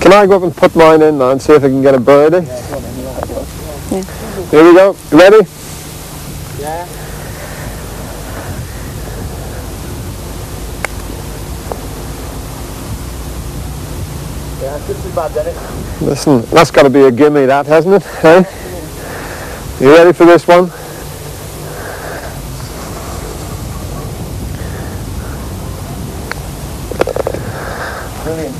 Can I go up and put mine in now and see if I can get a birdie? Yeah. Here we go. You ready? Yeah. Yeah, this is bad, Dennis. Listen, that's got to be a gimme, that, hasn't it? Hey? You ready for this one? Brilliant.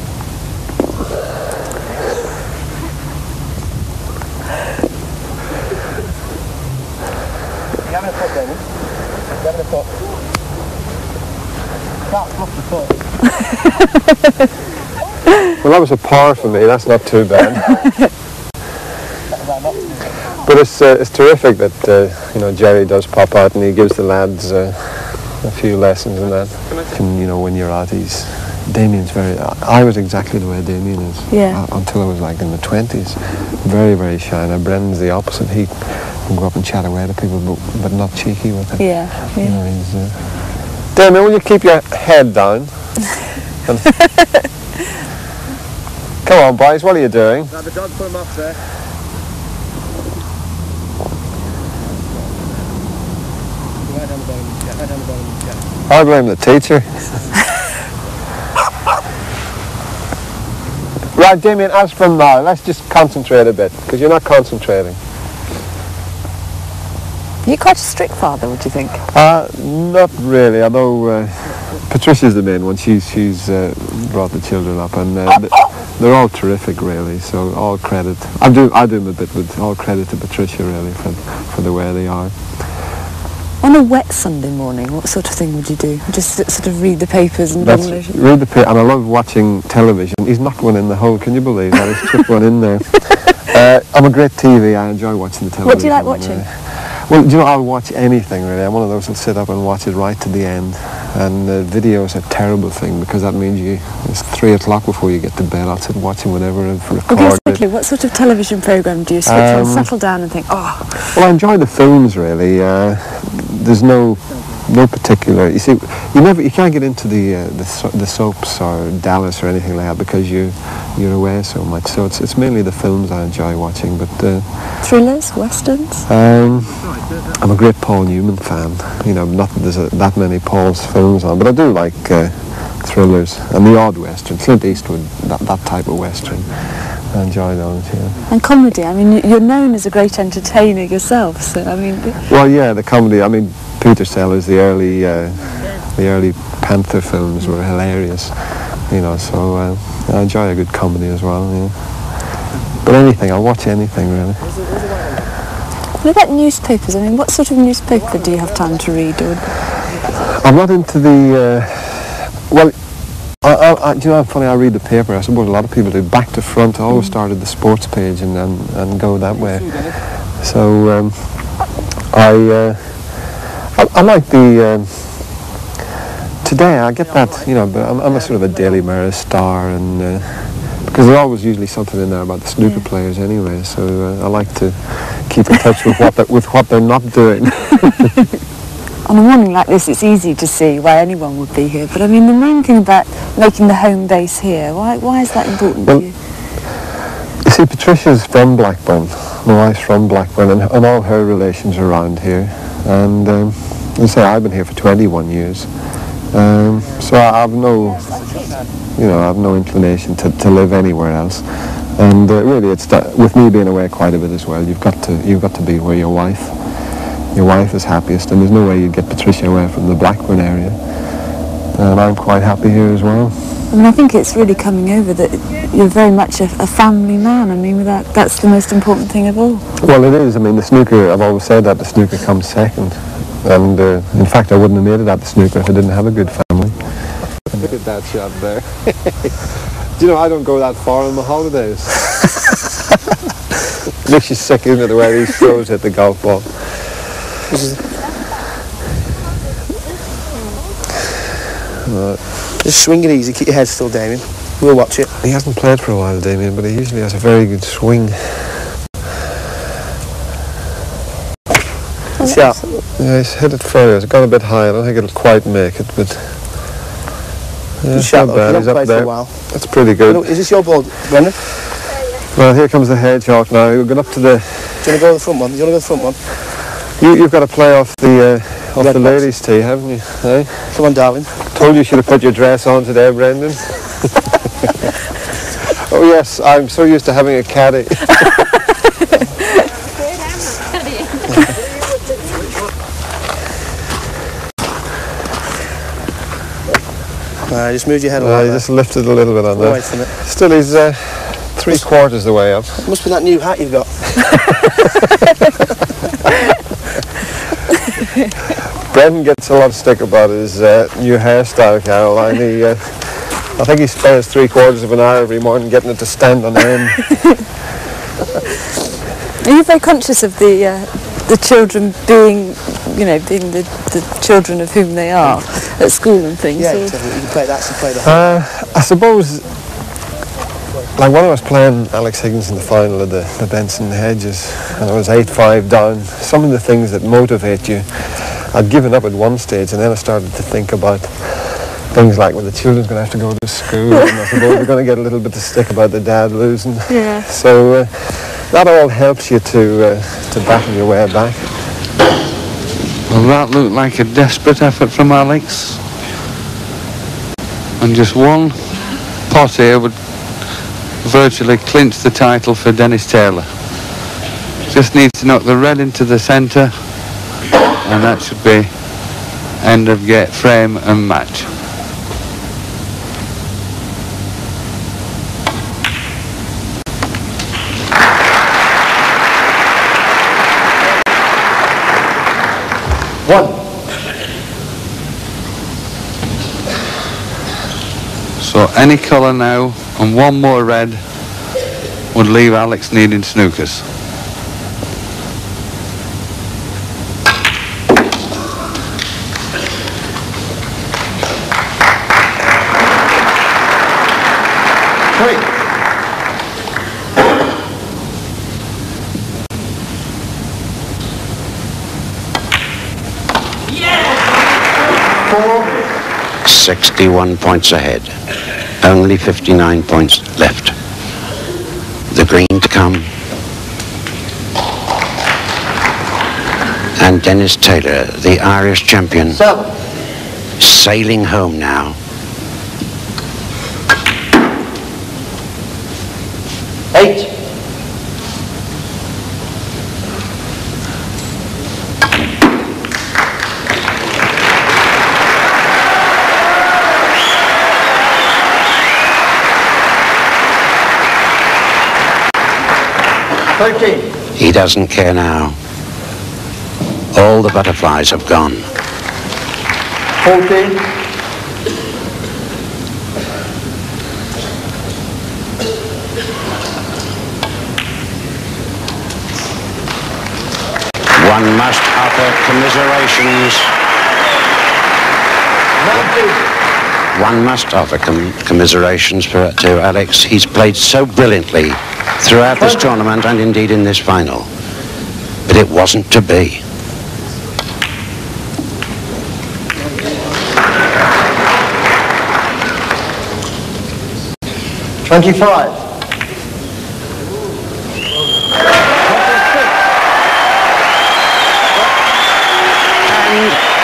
You having a foot, Dennis? You having a foot? Can't fluff the foot. Well, that was a par for me. That's not too bad. But it's terrific that you know, Jerry does pop out and he gives the lads a few lessons and that. And, you know, when you're out, Damien's very. I was exactly the way Damien is. Yeah. Until I was like in the 20s, very, very shy. Now Brendan's the opposite. He can go up and chat away to people, but not cheeky with it. Yeah. You know, he's. Damien, will you keep your head down? Come on, boys, what are you doing? Now the dog put him off there. Right down the bottom of the jet, right down the bottom of the jet. I blame the teacher. Right, Damien, as from now, let's just concentrate a bit, because you're not concentrating. You're quite a strict father, would you think? Not really, although Patricia's the main one. She's brought the children up, and they're all terrific, really. So all credit. I do them a bit, with all credit to Patricia, really, for the way they are. On a wet Sunday morning, what sort of thing would you do? Just sort of read the papers and read the paper, and I love watching television. He's knocked one in the hole. Can you believe that? He's chipped one in there. I'm a great TV. I enjoy watching the television. What do you like watching? Well, do you know, I'll watch anything, really. I'm one of those who'll sit up and watch it right to the end. And video is a terrible thing, because that means it's 3 o'clock before you get to bed. I'll sit watching whatever I've recorded. Exactly. What sort of television programme do you switch on, settle down and think, oh? Well, I enjoy the films, really. There's no particular. You see, you can't get into the soaps or Dallas or anything like that, because you're away so much. So it's mainly the films I enjoy watching. But thrillers, westerns. I'm a great Paul Newman fan. You know, not that there's that many Paul's films on, but I do like thrillers and the odd western. Clint Eastwood, that type of western. I enjoy those, yeah. And comedy. I mean, you're known as a great entertainer yourself. So I mean. Well, yeah, the comedy. I mean, Peter Sellers, the early Panther films were hilarious. You know, so I enjoy a good comedy as well. Yeah. But anything, I'll watch anything really. What about newspapers? I mean, what sort of newspaper do you have time to read? Or? I'm not into the. Well, do you know how funny? I read the paper. I suppose a lot of people do. Back to front. I always start at the sports page and go that way. So I like the. Today I get that, you know, but I'm a sort of a Daily Mirror star, and because there's always usually something in there about the snooker players anyway. So I like to keep in touch with what they're not doing. On a morning like this, it's easy to see why anyone would be here. But I mean, the main thing about making the home base here, why is that important to you? You see, Patricia's from Blackburn. My wife's from Blackburn, and all her relations are around here. And as I say, I've been here for 21 years. So I have no inclination to live anywhere else. And really, it's with me being away quite a bit as well. You've got to be where your wife is happiest, and there's no way you'd get Patricia away from the Blackburn area. And I'm quite happy here as well. I mean, I think it's really coming over that you're very much a family man. I mean, that's the most important thing of all. Well, it is. I mean, the snooker, I've always said that the snooker comes second. And in fact, I wouldn't have made it at the snooker if I didn't have a good family. Look at that shot there. Do you know, I don't go that far on my holidays. Makes you sick, isn't it, the way these throws hit the golf ball. Just swing it easy, keep your head still, Damien. We'll watch it. He hasn't played for a while, Damien, but he usually has a very good swing. Shot. Yeah, he's hit it further. It's gone a bit high. I don't think it'll quite make it, but Yeah, shot, not bad. though. He's Not up played for there. a while. That's pretty good. Is this your ball, Brendan? Well, here comes the hedgehog now. We'll get up to the... Do you want to go to the front one? Do you want to go to the front one? You've got to play off the Red box. ladies' tee, haven't you? Eh? Come on, darling. Told you should have put your dress on today, Brendan. Oh yes, I'm so used to having a caddy. Just moved your head a You little just lifted a little bit on Wait that. a minute. Still, he's 3/4 the way up. Must be that new hat you've got. Brendan gets a lot of stick about his new hairstyle, Caroline. I think he spends 3/4 of an hour every morning getting it to stand on end. Are you very conscious of the children being, you know, being the children of whom they are at school and things? Yeah, or? you can play that, so play that. I suppose, like when I was playing Alex Higgins in the final of the Benson Hedges, and I was 8-5 down, some of the things that motivate you, I'd given up at one stage, and then I started to think about things like, well, the children's going to have to go to school, and I suppose we're going to get a little bit of stick about the dad losing. Yeah. So that all helps you to battle your way back. Well, that looked like a desperate effort from Alex. And just one pot here would virtually clinch the title for Dennis Taylor. Just needs to knock the red into the centre, and that should be end of frame and match. So any colour now and one more red would leave Alex needing snookers. Four. 61 points ahead. Only 59 points left. The green to come. And Dennis Taylor, the Irish champion, sailing home now. 8. He doesn't care now. All the butterflies have gone. 14. One must offer commiserations. 19. One must offer commiserations to Alex. He's played so brilliantly throughout this tournament and indeed in this final. But it wasn't to be. And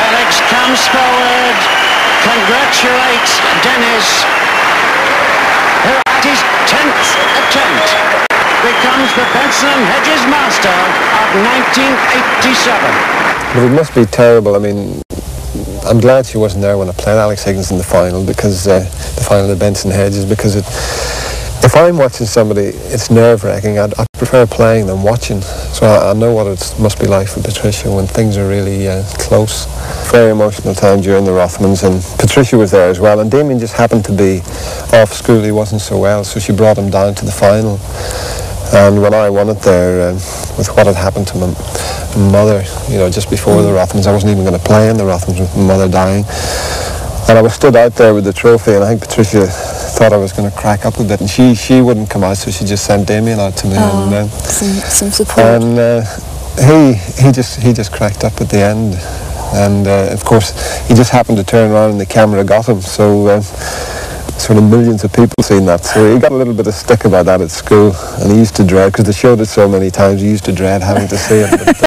Alex comes forward, congratulates Dennis, who at his 10th attempt becomes the Benson and Hedges Master of 1987. But it must be terrible. I mean, I'm glad she wasn't there when I played Alex Higgins in the final, because the final of Benson Hedges, because if I'm watching somebody, it's nerve-wracking. I'd prefer playing than watching. So I know what it must be like for Patricia when things are really close. Very emotional time during the Rothmans, and Patricia was there as well. And Damien just happened to be off school. He wasn't so well, so she brought him down to the final. And when I won it there, with what had happened to my mother, you know, just before the Rothmans, I wasn't even going to play in the Rothmans with my mother dying. And I was stood out there with the trophy, and I think Patricia thought I was going to crack up a bit, and she wouldn't come out, so she just sent Damien out to me. And some support. And he just cracked up at the end. And of course, he just happened to turn around and the camera got him. So sort of millions of people seen that. So he got a little bit of stick about that at school, and he used to dread, because they showed it so many times, he used to dread having to see it. But,